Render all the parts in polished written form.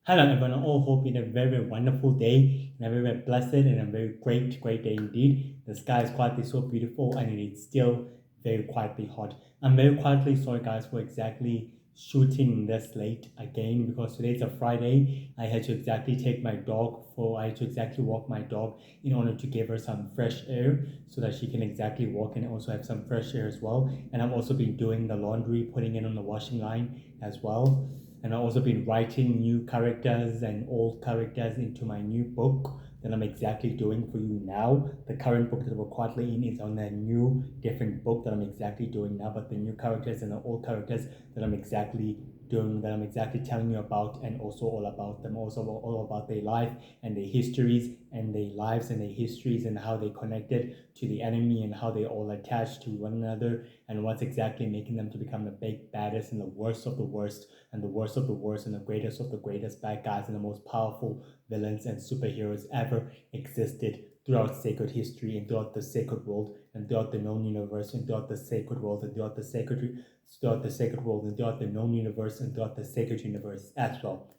Hello everyone, I all hope you had a very, very wonderful day and a very, very blessed and a very great, great day indeed. The sky is quietly so beautiful and it is still very quietly hot. I'm very quietly sorry guys for exactly shooting this late again because today's a Friday. I had to exactly take my dog I had to exactly walk my dog in order to give her some fresh air so that she can exactly walk and also have some fresh air as well. And I've also been doing the laundry, putting it on the washing line as well, and I've also been writing new characters and old characters into my new book that I'm exactly doing for you now. The current book that we're quietly in is on a new, different book that I'm exactly doing now, but the new characters and the old characters that I'm exactly doing, that I'm exactly telling you about, and also all about them, also all about their life and their histories and their lives and their histories and how they connected to the enemy and how they all attached to one another and what's exactly making them to become the big baddest and the worst of the worst and the worst of the worst and the greatest of the greatest bad guys and the most powerful villains and superheroes ever existed throughout sacred history and throughout the sacred world and throughout the known universe and throughout the sacred world and throughout the sacred world and throughout the known universe and throughout the sacred universe as well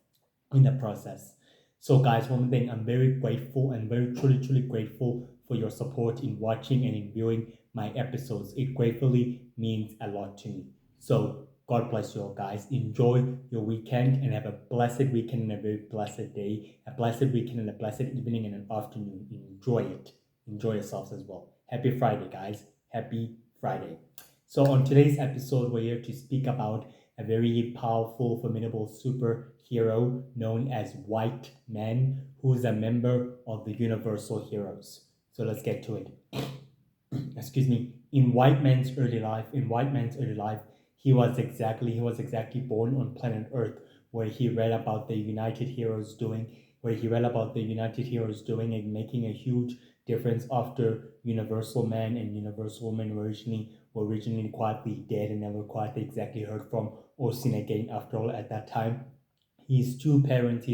in the process. So, guys, one thing I'm very grateful and very truly, truly grateful for your support in watching and in viewing my episodes. It gratefully means a lot to me. So, God bless you all, guys. Enjoy your weekend and have a blessed weekend and a very blessed day, a blessed weekend and a blessed evening and an afternoon. Enjoy it. Enjoy yourselves as well. Happy Friday, guys. Happy Friday. So, on today's episode, we're here to speak about a very powerful, formidable superhero known as White Man, who is a member of the Universal Heroes. So let's get to it. Excuse me. In White Man's early life, he was exactly born on planet Earth, where he read about the United Heroes doing, and making a huge difference after Universal Man and Universal Woman were originally quietly dead and never quietly exactly heard from or seen again. After all, at that time, his two parents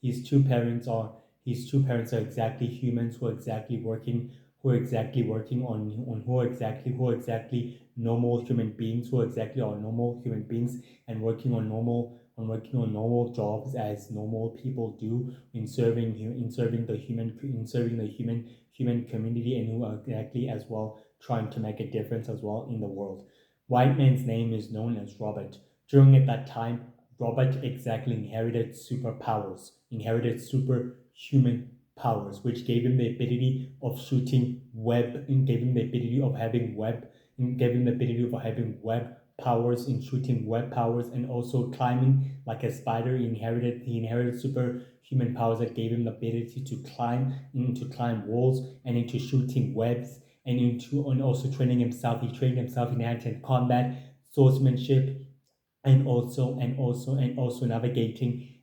his two parents are exactly humans who are exactly working on who are exactly normal human beings who exactly are normal human beings and working on normal jobs as normal people do in serving the human community, and who are exactly as well trying to make a difference as well in the world. White man's name is known as Robert. During at that time, Robert exactly inherited superhuman powers, which gave him the ability of shooting web, and gave him the ability of having web, and gave him the ability of having web powers in shooting web powers and also climbing like a spider. He inherited superhuman powers that gave him the ability to climb walls and into shooting webs and also training himself. He trained himself in hand-to-hand combat, swordsmanship, and also navigating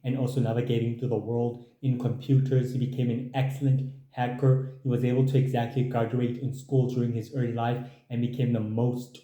through the world in computers. He became an excellent hacker. He was able to exactly graduate in school during his early life and became the most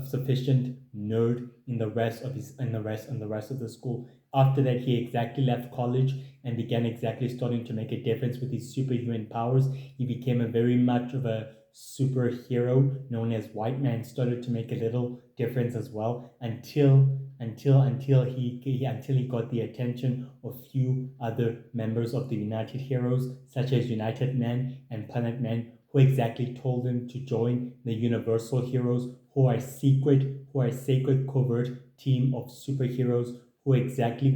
sufficient nerd in the rest of the school. After that, he exactly left college and began exactly starting to make a difference with his superhuman powers. He became a very much of a superhero known as White Man. Started to make a little difference as well until he got the attention of few other members of the United Heroes, such as United Man and Planet Man, who exactly told him to join the Universal Heroes, who are a sacred covert team of superheroes who exactly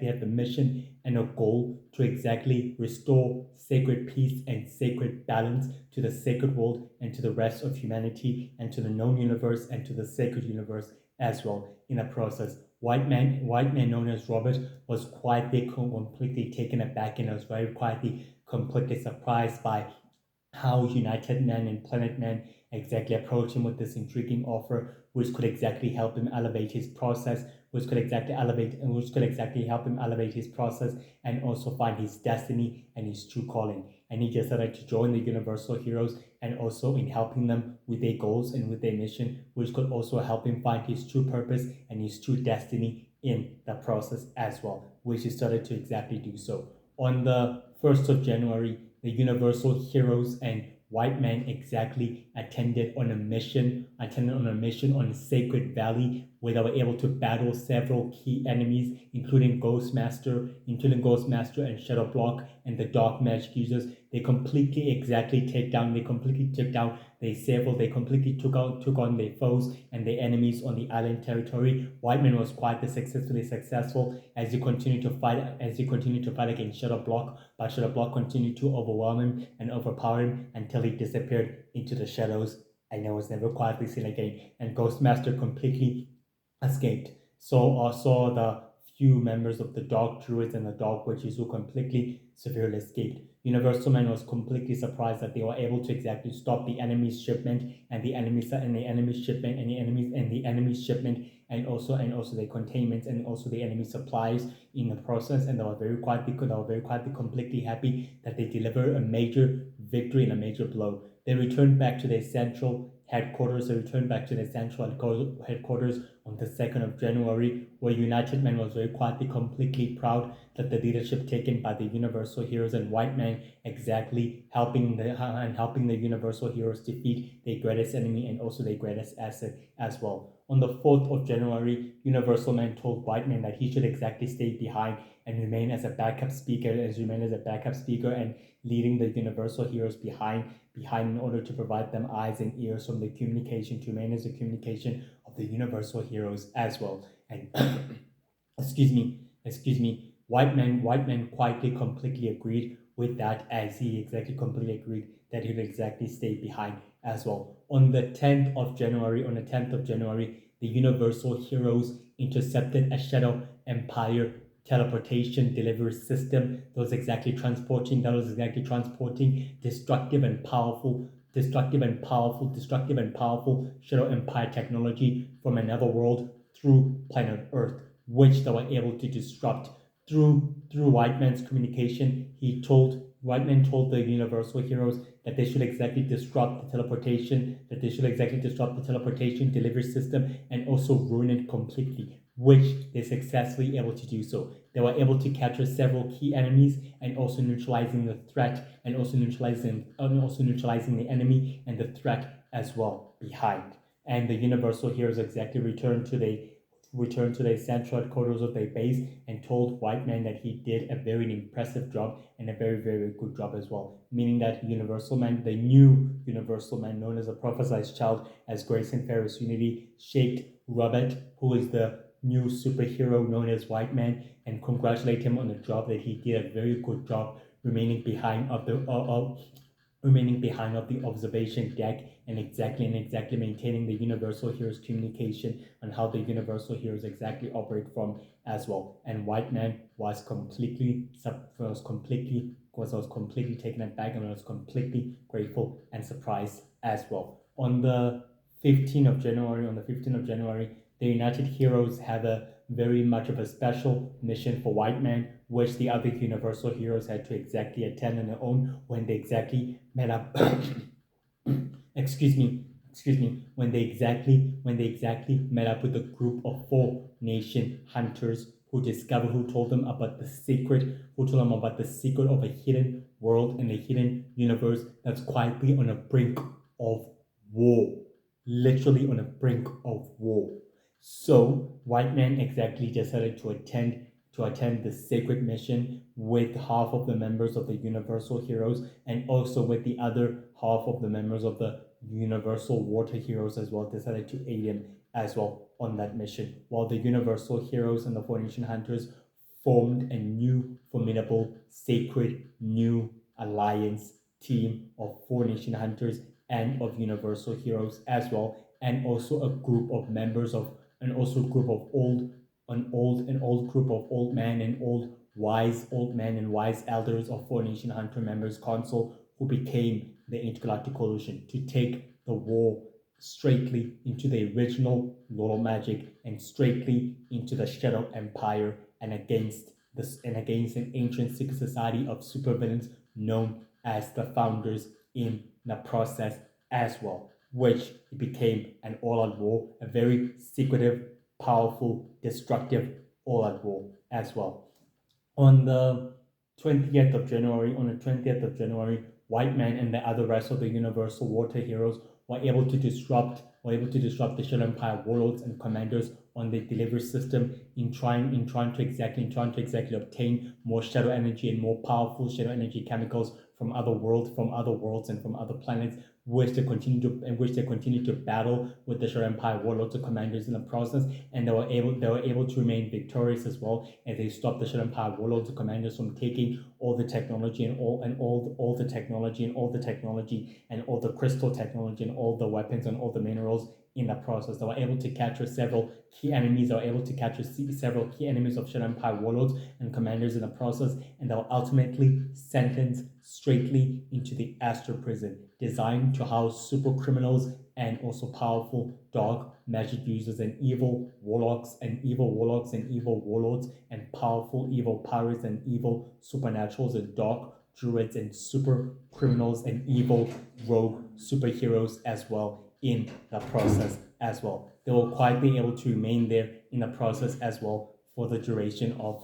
have the mission and a goal to exactly restore sacred peace and sacred balance to the sacred world and to the rest of humanity and to the known universe and to the sacred universe as well. In a process, white man known as Robert was quietly completely taken aback and was very quietly completely surprised by how United Man and Planet Man exactly approached him with this intriguing offer, which could exactly help him elevate his process, which could exactly help him elevate his process and also find his destiny and his true calling. And he decided to join the Universal Heroes and also in helping them with their goals and with their mission, which could also help him find his true purpose and his true destiny in the process as well, which he started to exactly do so. On the 1st of January, the Universal Heroes and White Man exactly attended on a mission on Sacred Valley, where they were able to battle several key enemies, including Ghostmaster and Shadowblock and the Dark Magic users. They completely took down they completely took on their foes and their enemies on the island territory. Whiteman was quite successful as he continued to fight against Shadowblock, but Shadowblock continued to overwhelm him and overpower him until he disappeared into the shadows and it was never quietly seen again. And Ghostmaster completely escaped. So saw the few members of the Dark Druids and the Dark Witches who completely severely escaped. Universal Man was completely surprised that they were able to exactly stop the enemy's shipment and the enemy's shipment and also their containment and also the enemy supplies in the process, and they were very quietly completely happy that they delivered a major victory and a major blow. They returned back to their central headquarters on the 2nd of January, where United Man was very quietly completely proud that the leadership taken by the Universal Heroes and White Man exactly helping the Universal Heroes defeat their greatest enemy and also their greatest asset as well. On the 4th of January, Universal Man told White Man that he should exactly stay behind and remain as a backup speaker and leading the Universal Heroes behind in order to provide them eyes and ears from the communication to manage the communication of the Universal Heroes as well. And excuse me, White Man quietly completely agreed with that, as he exactly completely agreed that he would exactly stay behind as well. On the 10th of January, the Universal Heroes intercepted a Shadow Empire teleportation delivery system that was exactly transporting destructive and powerful Shadow Empire technology from another world through planet Earth, which they were able to disrupt through White Man's communication. White Man told the Universal Heroes that they should exactly disrupt the teleportation delivery system and also ruin it completely, which they successfully able to do so. They were able to capture several key enemies and also neutralizing the threat and also neutralizing the enemy and the threat as well behind. And the Universal Heroes exactly returned to the central headquarters of their base and told White Man that he did a very impressive job and a very, very good job as well. Meaning that Universal Man, the new Universal Man known as a prophesized child as Grayson Ferris Unity, shaped Robert, who is the new superhero known as White Man, and congratulate him on the job that he did a very good job remaining behind of the observation deck and exactly maintaining the Universal Heroes communication on how the Universal Heroes exactly operate from as well. And White Man was completely taken aback and was completely grateful and surprised as well. On the 15th of January, the United Heroes had a very much of a special mission for White Man, which the other Universal Heroes had to exactly attend on their own when they exactly met up. When they exactly met up with a group of 4 nation hunters who told them about the secret of a hidden world and a hidden universe that's quietly on the brink of war. Literally on the brink of war. So White Man exactly decided to attend the sacred mission with half of the members of the Universal Heroes and also with the other half of the members of the Universal Water Heroes as well, decided to aid him as well on that mission, while the Universal Heroes and the 4 nation hunters formed a new formidable sacred new alliance team of 4 nation hunters and of Universal Heroes as well, and also a group of members of and also a group of old group of old men and old men and wise elders of 4 nation hunter members council, who became the Intergalactic Coalition to take the war straightly into the original Lord of Magic and straightly into the Shadow Empire and against an ancient secret society of supervillains known as the Founders in the process as well, which became an all-out war, a very secretive, powerful, destructive all-out war as well. On the 20th of January, White Man and the other rest of the Universal Water Heroes were able to disrupt the Shadow Empire warlords and commanders on the delivery system in trying to exactly obtain more shadow energy and more powerful shadow energy chemicals from other worlds and from other planets, which they continue to battle with the Shadow Empire warlords or commanders in the process, and they were able to remain victorious as well, as they stopped the Shadow Empire warlords or commanders from taking all the technology and all the technology and all the technology and all the crystal technology and all the weapons and all the minerals in the process. They were able to capture several key enemies. They were able to capture several key enemies of Shadow Empire warlords and commanders in the process, and they were ultimately sentenced straightly into the Astral Prison, designed to house super criminals and also powerful dark magic users and evil warlocks and evil warlords and powerful evil pirates and evil supernaturals and dark druids and super criminals and evil rogue superheroes as well in the process as well. They were quietly able to remain there in the process as well for the duration of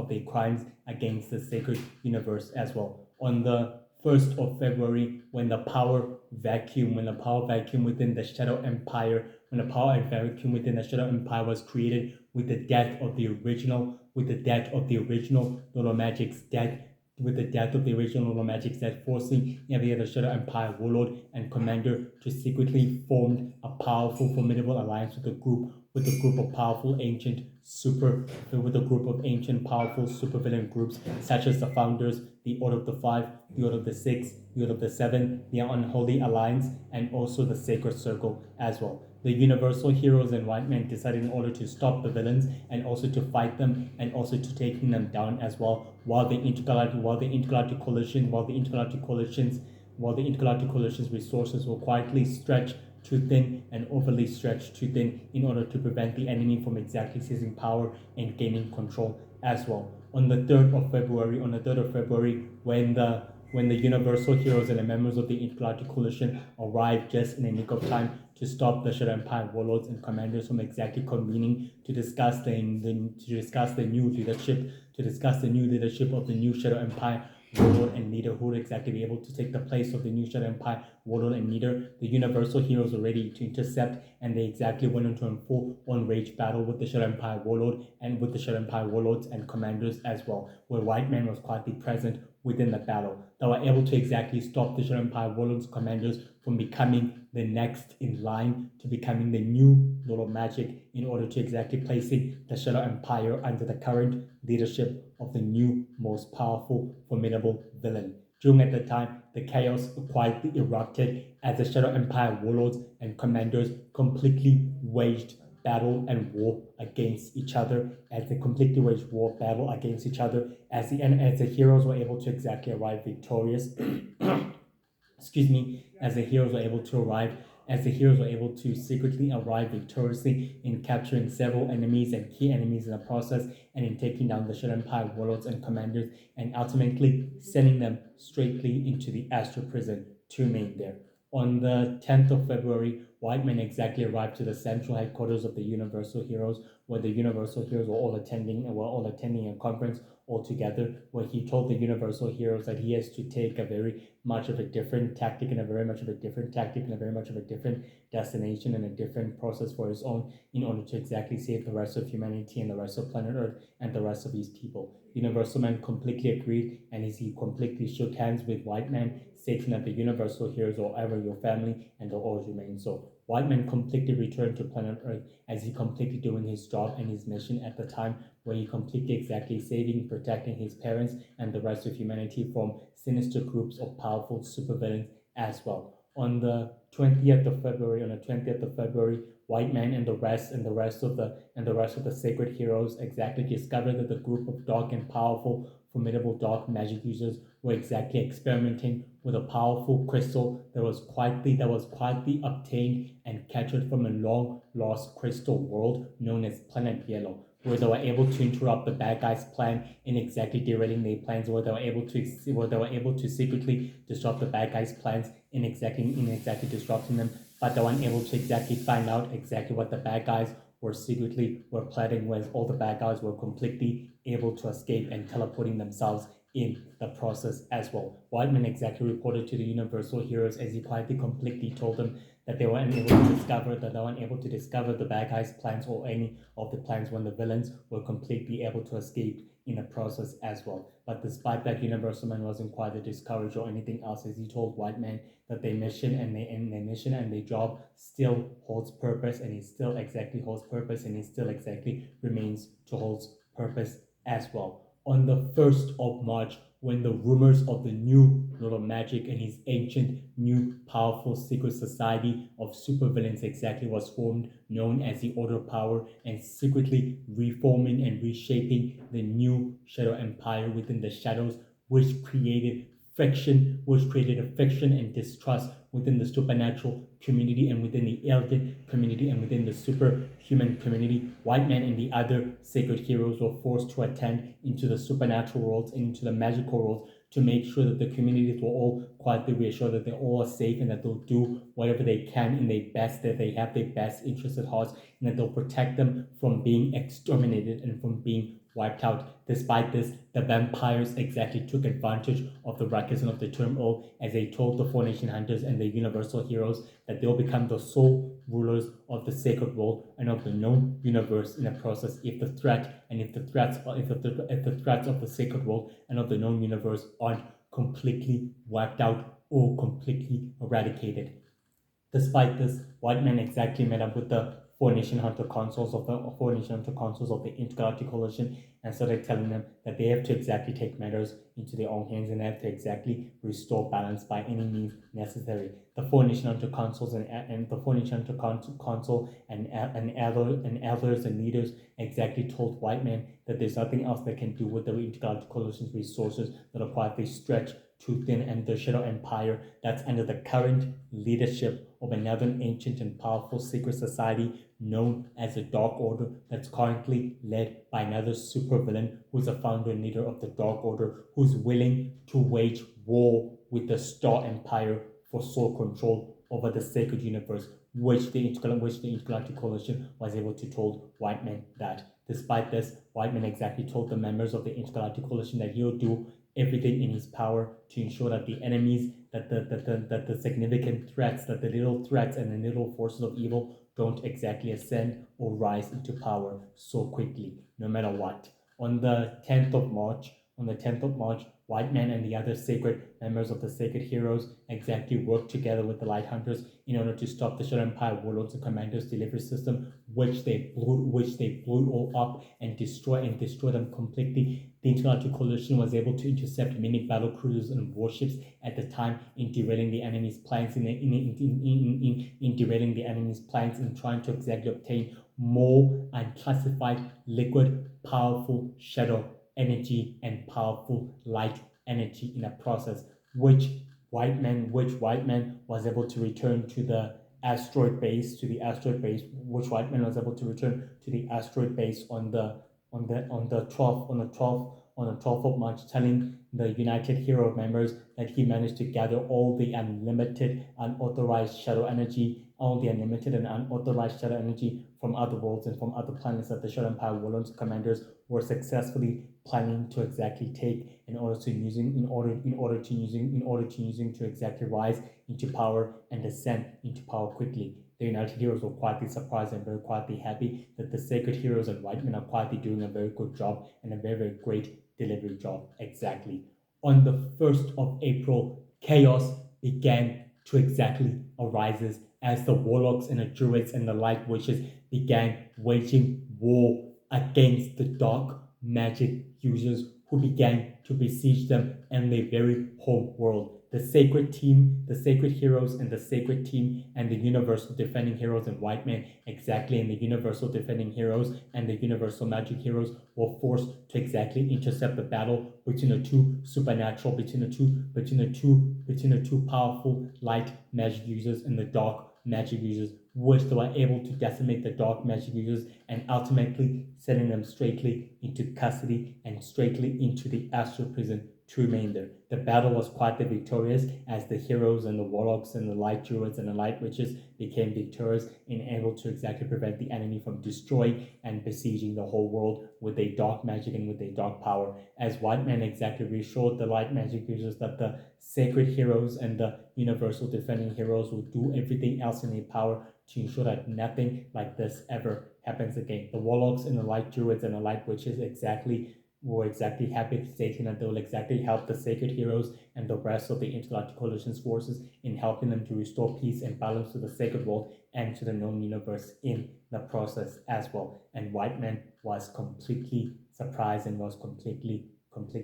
their crimes against the sacred universe as well. On the 1st of February, when the power vacuum within the Shadow Empire was created with the death of the original Lolo Magic's death, forcing every other Shadow Empire warlord and commander to secretly form a powerful, formidable alliance with a group of powerful ancient powerful supervillain groups such as the Founders, the Order of the Five, the Order of the Six, the Order of the Seven, the Unholy Alliance, and also the Sacred Circle as well. The Universal Heroes and White Men decided in order to stop the villains and also to fight them and also to taking them down as well, while the intergalactic coalition's resources were quietly stretched too thin and overly stretched too thin in order to prevent the enemy from exactly seizing power and gaining control as well. On the 3rd of February, when the Universal Heroes and the members of the Intergalactic Coalition arrived just in the nick of time to stop the Shadow Empire warlords and commanders from exactly convening to discuss the new leadership of the new Shadow Empire warlord and leader who would exactly be able to take the place of the new Shadow Empire warlord and leader. The Universal Heroes were ready to intercept, and they exactly went into a full-on rage battle with the Shadow Empire warlord and with the Shadow Empire warlords and commanders as well, where White Man was quietly present within the battle. They were able to exactly stop the Shadow Empire warlords and commanders from becoming the next in line to becoming the new Lord of Magic, in order to exactly placing the Shadow Empire under the current leadership of the new, most powerful, formidable villain. During at the time, the chaos quietly erupted as the Shadow Empire warlords and commanders completely waged battle and war against each other, as the heroes were able to exactly arrive victorious. As the heroes were able to secretly arrive victoriously in capturing several enemies and key enemies in the process, and in taking down the Shadow Empire warlords and commanders, and ultimately sending them straightly into the Astral Prison to remain there. On the 10th of February, White Man exactly arrived to the central headquarters of the Universal Heroes, where the Universal Heroes were all attending a conference all together, where he told the Universal Heroes that he has to take a very much of a different tactic and a very much of a different destination and a different process for his own, in order to exactly save the rest of humanity and the rest of planet Earth and the rest of his people. Universal Man completely agreed, and he completely shook hands with White Man, stating that the Universal Heroes are ever your family and they'll always remain so. White Man completely returned to planet Earth, as he completely doing his job and his mission at the time, where he completely exactly saving, protecting his parents and the rest of humanity from sinister groups of powerful supervillains as well. On the 20th of February, White Man and the rest of the sacred heroes exactly discovered that the group of dark and powerful, formidable dark magic users were exactly experimenting with a powerful crystal that was quietly obtained and captured from a long lost crystal world known as Planet Yellow, where they were able to interrupt the bad guys' plan in exactly derailing their plans, where they were able to secretly disrupt the bad guys' plans in exactly disrupting them, but they weren't able to exactly find out exactly what the bad guys were planning, whereas all the bad guys were completely able to escape and teleporting themselves in the process as well. White Man exactly reported to the Universal Heroes, as he quietly completely told them that they were unable to discover, the bad guys' plans or any of the plans when the villains were completely able to escape in the process as well. But despite that, Universal Man wasn't quite discouraged or anything else, as he told White Man that their mission and their job still holds purpose, and it still exactly holds purpose, and it still exactly remains to hold purpose as well. On the 1st of March, when the rumors of the new Lord of Magic and his ancient, new, powerful secret society of supervillains exactly was formed, known as the Order of Power, and secretly reforming and reshaping the new Shadow Empire within the shadows, which created a friction and distrust within the supernatural community and within the eldritch community and within the superhuman community. White Man and the other sacred heroes were forced to attend into the supernatural worlds and into the magical worlds to make sure that the communities were all quietly reassured that they all are safe and that they'll do whatever they can in their best, that they have their best interests at heart, and that they'll protect them from being exterminated and from being wiped out. Despite this, the vampires exactly took advantage of the ruckus and of the turmoil as they told the Four Nation Hunters and the Universal Heroes that they'll become the sole rulers of the sacred world and of the known universe in the process if the threats of the sacred world and of the known universe aren't completely wiped out or completely eradicated. Despite this, White Man exactly met up with the Four Nation Hunter consuls of the Intergalactic Coalition and started telling them that they have to exactly take matters into their own hands and they have to exactly restore balance by any means necessary. The Four Nation Hunter consuls and the Four Nation Hunter consul and elders and leaders exactly told White Man that there's nothing else they can do with the Intergalactic Coalition's resources that are quietly stretched too thin, and the Shadow Empire that's under the current leadership of another ancient and powerful secret society known as the Dark Order that's currently led by another supervillain who's a founder and leader of the Dark Order who's willing to wage war with the Star Empire for sole control over the sacred universe, which the Intergalactic Coalition was able to told White Man that. Despite this, White Man exactly told the members of the Intergalactic Coalition that he'll do everything in his power to ensure that the enemies, that the significant threats, that the little threats and the little forces of evil don't exactly ascend or rise into power so quickly, no matter what. On the 10th of March, White Man and the other sacred members of the Sacred Heroes exactly worked together with the Light Hunters in order to stop the Shadow Empire Warlords and Commanders delivery system, which they blew all up and destroy them completely. The Intergalactic Coalition was able to intercept many battle cruisers and warships at the time in derailing the enemy's plans in derailing the enemy's plans and trying to exactly obtain more unclassified liquid powerful shadow energy and powerful light energy in a process, which White Man was able to return to the asteroid base, which White Man was able to return to the asteroid base on the 12th of March, telling the United Hero members that he managed to gather all the unlimited unauthorized shadow energy from other worlds and from other planets that the Shadow Empire Warlords commanders were successfully planning to exactly take in order to exactly rise into power and ascend into power quickly. The United Heroes were quietly surprised and very quietly happy that the Sacred Heroes and White Men are quietly doing a very good job and a very, very great delivery job. Exactly. On the 1st of April, chaos began to exactly arise as the warlocks and the druids and the light witches began waging war against the dark magic users who began to besiege them in their very home world. The Sacred Team, the Sacred Heroes, and the Sacred Team, and the Universal Defending Heroes and White Men, exactly, and the Universal Defending Heroes and the Universal Magic Heroes were forced to exactly intercept the battle between the two powerful light magic users and the dark magic users, which they were able to decimate the dark magic users and ultimately sending them straightly into custody and straightly into the astral prison to remain there. The battle was quite victorious as the heroes and the warlocks and the light druids and the light witches became victorious and able to exactly prevent the enemy from destroying and besieging the whole world with their dark magic and with their dark power. As white men exactly reassured the light magic users that the sacred heroes and the universal defending heroes will do everything else in their power to ensure that nothing like this ever happens again. The warlocks and the light druids and the light witches were exactly happy stating that they will exactly help the sacred heroes and the rest of the Intergalactic Coalition's forces in helping them to restore peace and balance to the sacred world and to the known universe in the process as well. And White Man was completely surprised and was completely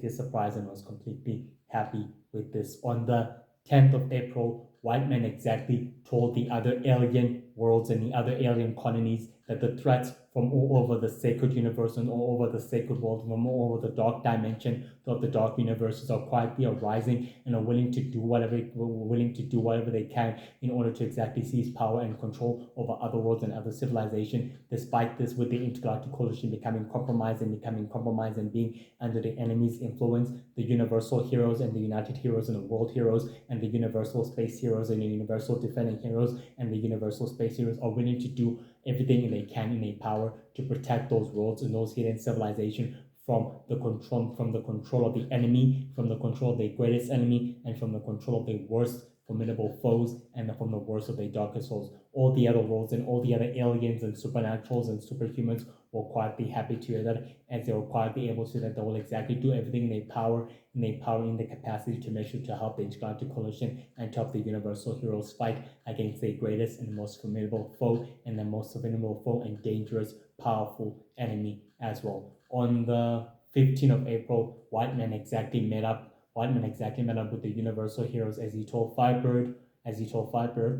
surprised and was completely happy with this. On the 10th of April, White Man exactly told the other alien worlds and the other alien colonies that the threats from all over the sacred universe and all over the sacred world, from all over the dark dimension of the dark universes are quietly arising and are willing to do whatever they can in order to exactly seize power and control over other worlds and other civilization. Despite this, with the Intergalactic Coalition becoming compromised and being under the enemy's influence, the Universal Heroes and the United Heroes and the World Heroes and the Universal Space Heroes and the Universal Defending Heroes and the Universal Space Heroes are willing to do everything they can in their power to protect those worlds and those hidden civilizations from the control of the enemy, from the control of their greatest enemy, and from the control of their worst formidable foes, and from the worst of their darkest souls. All the other worlds and all the other aliens and supernaturals and superhumans were quietly happy to hear that, as they were quietly able to that they will exactly do everything in their power, in their capacity to make sure to help the Intergalactic Coalition and to help the Universal Heroes fight against their greatest and most formidable foe and the most formidable foe and dangerous, powerful enemy as well. On the 15th of April, White Man exactly met up with the Universal Heroes as he told Firebird,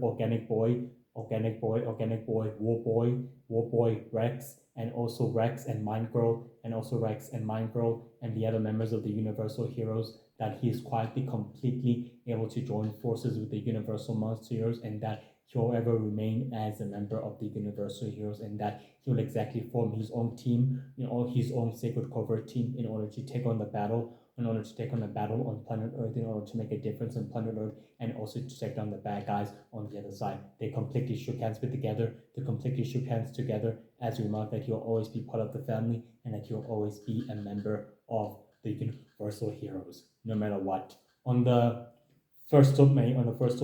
Organic Boy, War Boy Rex, and also Rex and Mind Girl, and the other members of the Universal Heroes that he is quietly, completely able to join forces with the Universal Monster Heroes, and that he will ever remain as a member of the Universal Heroes, and that he will exactly form his own team, his own Sacred Covert team in order to take on the battle on planet Earth, in order to make a difference on planet Earth, and also to take down the bad guys on the other side. They completely shook hands together as we remarked that he will always be part of the family and that he will always be a member of the Universal Heroes, no matter what. On the 1st of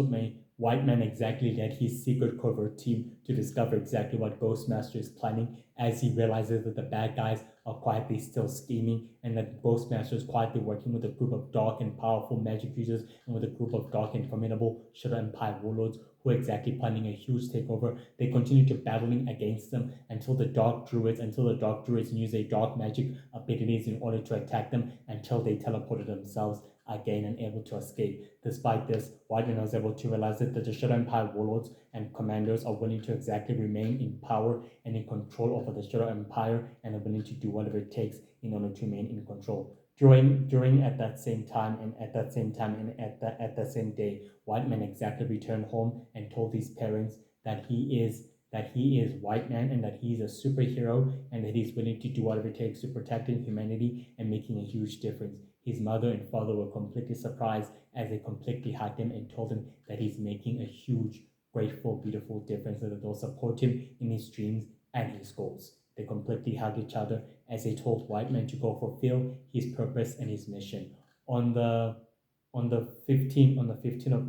May, White Man exactly led his secret covert team to discover exactly what Ghostmaster is planning, as he realizes that the bad guys are quietly still scheming and that Ghostmaster is quietly working with a group of dark and powerful magic users and with a group of dark and formidable Shadow Empire warlords who are exactly planning a huge takeover. They continue to battling against them until the dark druids use their dark magic abilities in order to attack them until they teleported themselves again and able to escape. Despite this, White Man was able to realize that the Shadow Empire warlords and commanders are willing to exactly remain in power and in control over the Shadow Empire, and are willing to do whatever it takes in order to remain in control. At that same day, White Man exactly returned home and told his parents that he is White Man and that he is a superhero and that he's willing to do whatever it takes to protecting humanity and making a huge difference. His mother and father were completely surprised as they completely hugged him and told him that he's making a huge, grateful, beautiful difference, and that they'll support him in his dreams and his goals. They completely hugged each other as they told White Man to go fulfill his purpose and his mission. On the 15th of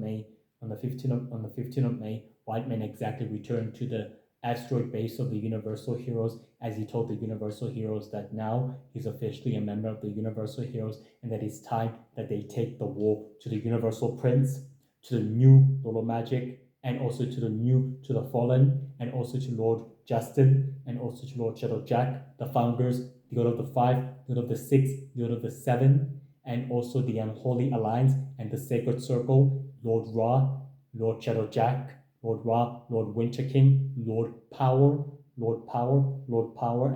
May, White Man exactly returned to the asteroid base of the Universal Heroes as he told the Universal Heroes that now he's officially a member of the Universal Heroes and that it's time that they take the war to the Universal Prince, to the new Lord Magic, and also to the Fallen, and also to Lord Justin, and also to Lord Shadow Jack, the founders, the Lord of the Five, the Lord of the Six, the Lord of the Seven, and also the Unholy Alliance and the Sacred Circle, Lord Ra, Lord Shadow Jack, Lord Ra, Lord Winter King, Lord Power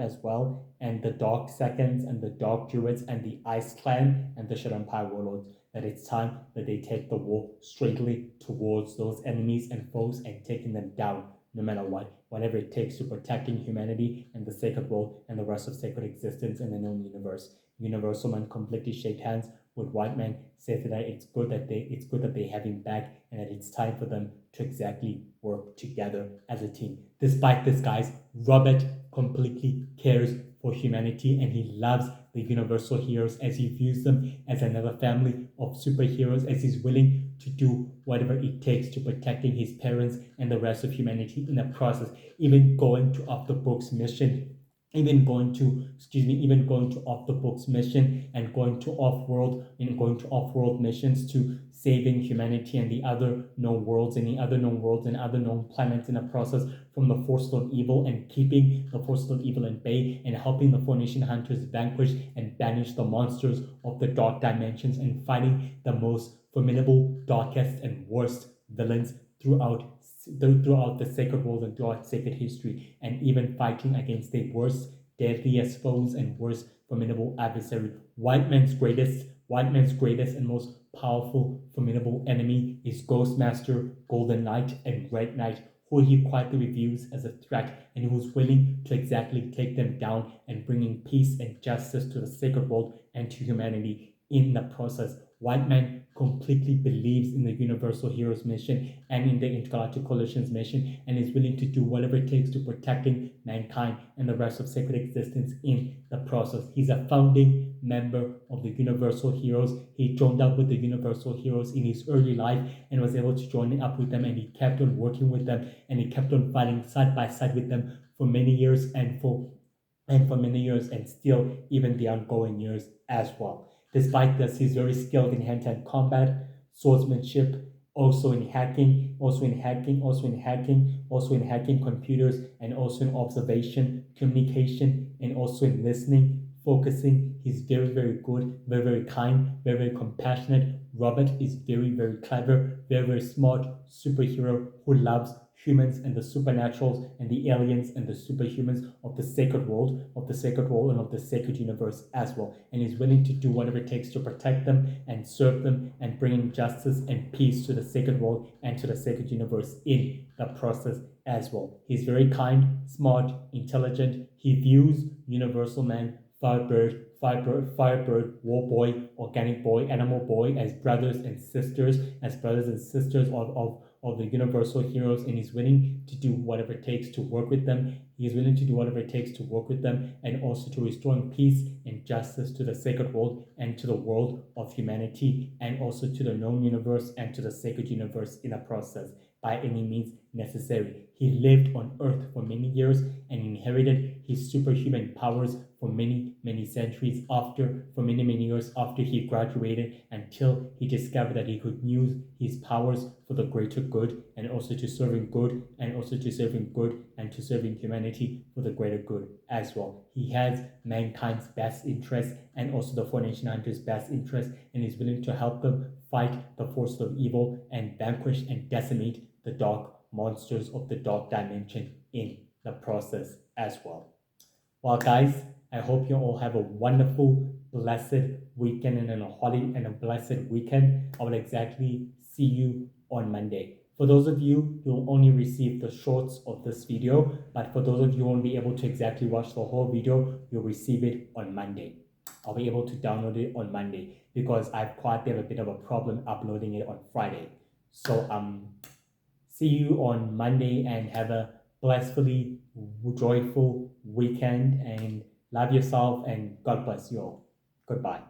as well, and the Dark Seconds and the Dark Druids and the Ice Clan and the Shadow Empire Warlords, that it's time that they take the war straightly towards those enemies and foes and taking them down, no matter what, whatever it takes to protecting humanity and the sacred world and the rest of sacred existence in the known universe. Universal Man completely shake hands with white men, says that it's good that they have him back, and that it's time for them to exactly work together as a team. Despite this, guys, Robert completely cares for humanity, and he loves the Universal Heroes, as he views them as another family of superheroes, as he's willing to do whatever it takes to protecting his parents and the rest of humanity in the process, even going to off the books mission, even going to off the books mission, and going to off-world missions to saving humanity and the other known worlds and other known planets in the process from the forces of evil, and keeping the forces of evil at bay, and helping the Formation Hunters vanquish and banish the monsters of the dark dimensions, and fighting the most formidable, darkest, and worst villains throughout the sacred world and throughout sacred history, and even fighting against the worst, deadliest foes and worst formidable adversary. White man's greatest and most powerful, formidable enemy is Ghostmaster, Golden Knight, and Red Knight, who he quietly views as a threat, and who's willing to exactly take them down and bringing peace and justice to the sacred world and to humanity in the process. White man completely believes in the Universal Heroes mission and in the Intergalactic Coalition's mission, and is willing to do whatever it takes to protecting mankind and the rest of sacred existence in the process. He's a founding member of the Universal Heroes. He joined up with the Universal Heroes in his early life and was able to join up with them, and he kept on working with them, and he kept on fighting side by side with them for many years, and still even the ongoing years as well. Despite this, he's very skilled in hand-to-hand combat, swordsmanship, also in hacking computers, and also in observation, communication, and also in listening, focusing. He's very, very good, very, very kind, very, very compassionate. Robert is very, very clever, very, very smart superhero who loves humans and the supernaturals and the aliens and the superhumans of the sacred world, and of the sacred universe as well, and is willing to do whatever it takes to protect them and serve them and bring justice and peace to the sacred world and to the sacred universe in the process as well. He's very kind, smart, intelligent. He views Universal Man, Firebird, War Boy, Organic Boy, Animal Boy as brothers and sisters of the Universal Heroes, and he's willing to do whatever it takes to work with them. And also to restoring peace and justice to the sacred world and to the world of humanity, and also to the known universe and to the sacred universe in a process by any means necessary. He lived on Earth for many years and inherited his superhuman powers for many years after he graduated, until he discovered that he could use his powers for the greater good, and also to serving humanity for the greater good as well. He has mankind's best interest and also the Formation Hunters' best interest, and is willing to help them fight the forces of evil and vanquish and decimate the dark monsters of the dark dimension in the process as well. Well, guys, I hope you all have a wonderful, blessed weekend and a blessed weekend. I will exactly see you on Monday. For those of you who will only receive the shorts of this video, but for those of you who won't be able to exactly watch the whole video, you'll receive it on Monday. I'll be able to download it on Monday because I've a bit of a problem uploading it on Friday. So see you on Monday, and have a blissfully joyful weekend, and love yourself, and God bless you all. Goodbye.